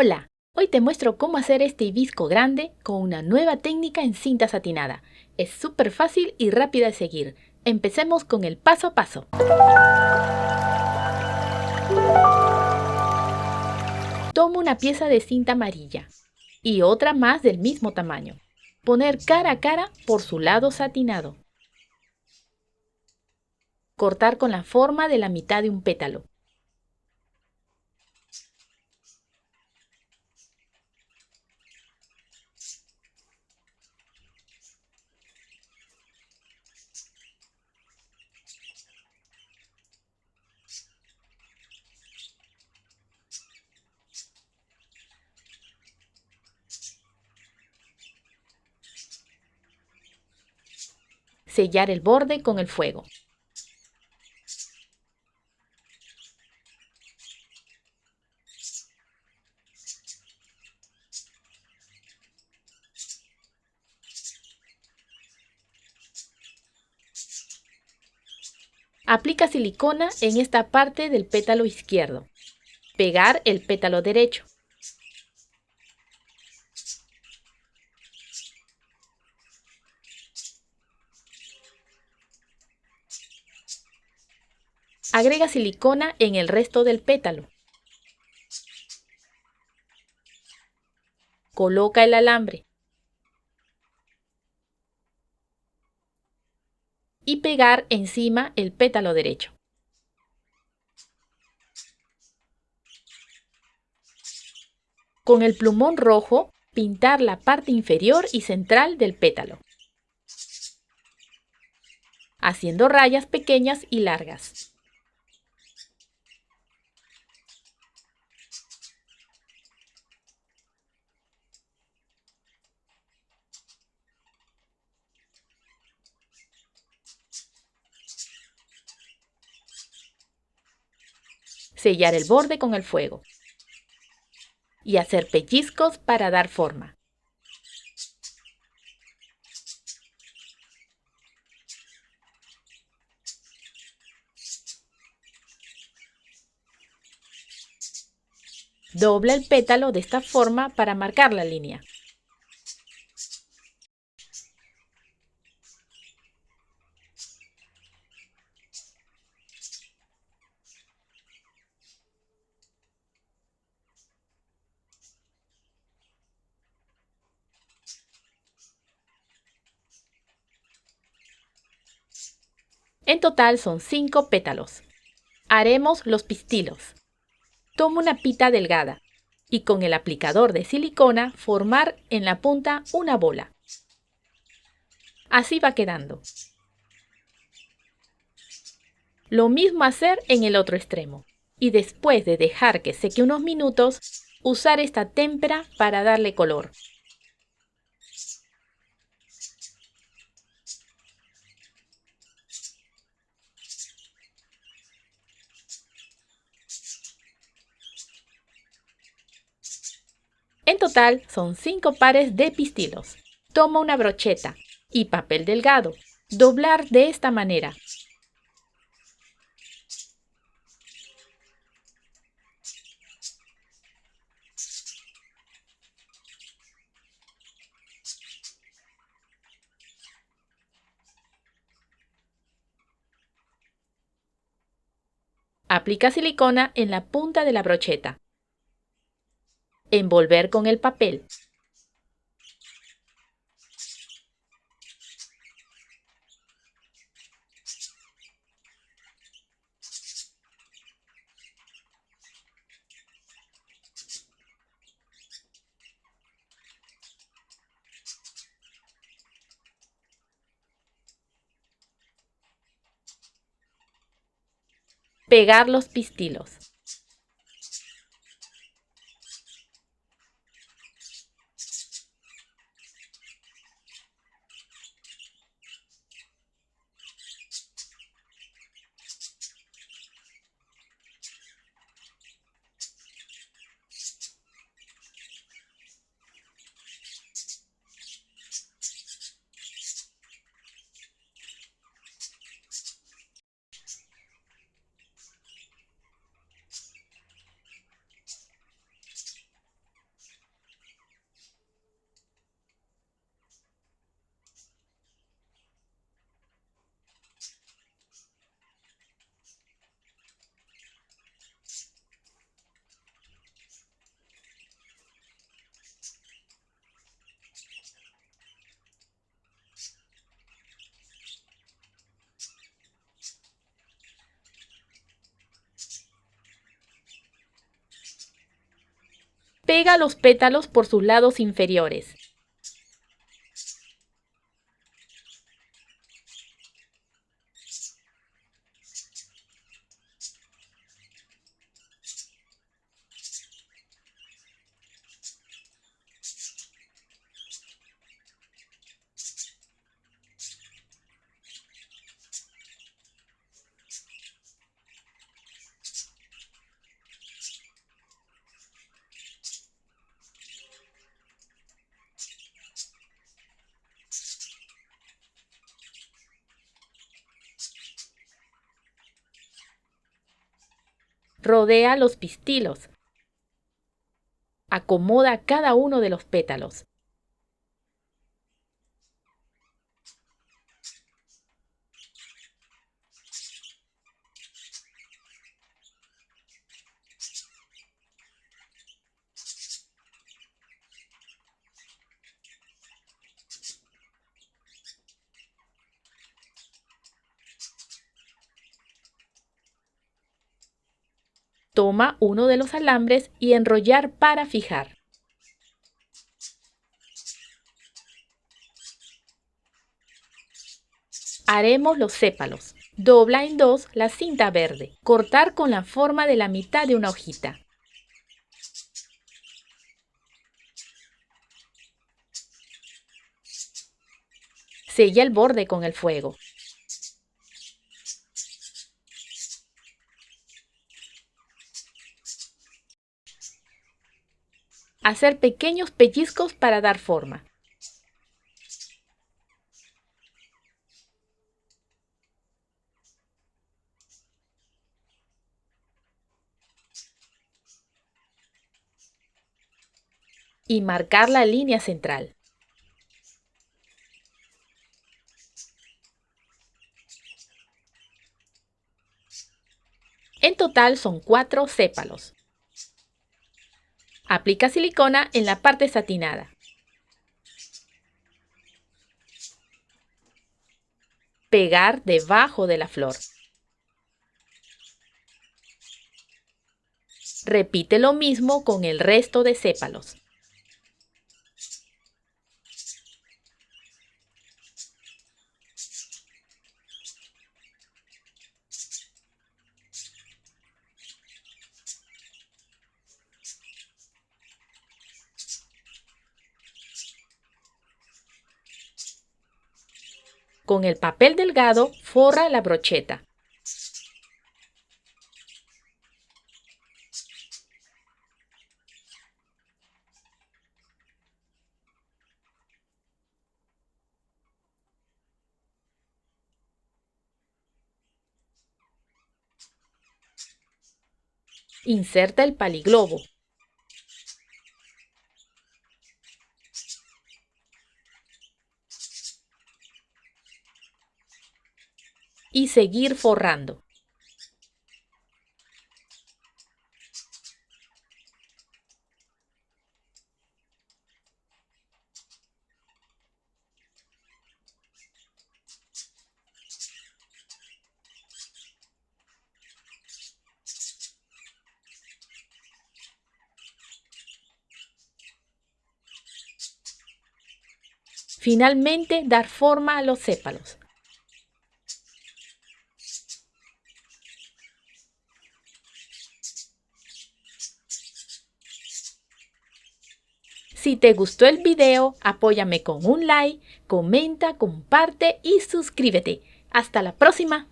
Hola, hoy te muestro cómo hacer este hibisco grande con una nueva técnica en cinta satinada. Es súper fácil y rápida de seguir. Empecemos con el paso a paso. Toma una pieza de cinta amarilla y otra más del mismo tamaño. Poner cara a cara por su lado satinado. Cortar con la forma de la mitad de un pétalo. Sellar el borde con el fuego. Aplica silicona en esta parte del pétalo izquierdo. Pegar el pétalo derecho. Agrega silicona en el resto del pétalo. Coloca el alambre. Y pegar encima el pétalo derecho. Con el plumón rojo, pintar la parte inferior y central del pétalo, haciendo rayas pequeñas y largas. Sellar el borde con el fuego. Y hacer pellizcos para dar forma. Dobla el pétalo de esta forma para marcar la línea. En total son 5 pétalos. Haremos los pistilos. Toma una pita delgada y con el aplicador de silicona formar en la punta una bola. Así va quedando. Lo mismo hacer en el otro extremo. Y después de dejar que seque unos minutos, usar esta témpera para darle color. En total son 5 pares de pistilos. Toma una brocheta y papel delgado. Doblar de esta manera. Aplica silicona en la punta de la brocheta. Envolver con el papel. Pegar los pistilos. Pega los pétalos por sus lados inferiores. Rodea los pistilos. Acomoda cada uno de los pétalos. Toma uno de los alambres y enrollar para fijar. Haremos los sépalos. Dobla en dos la cinta verde. Cortar con la forma de la mitad de una hojita. Sella el borde con el fuego. Hacer pequeños pellizcos para dar forma. Y marcar la línea central. En total son 4 sépalos. Aplica silicona en la parte satinada. Pegar debajo de la flor. Repite lo mismo con el resto de sépalos. Con el papel delgado forra la brocheta. Inserta el paliglobo. Y seguir forrando. Finalmente, dar forma a los sépalos. Si te gustó el video, apóyame con un like, comenta, comparte y suscríbete. ¡Hasta la próxima!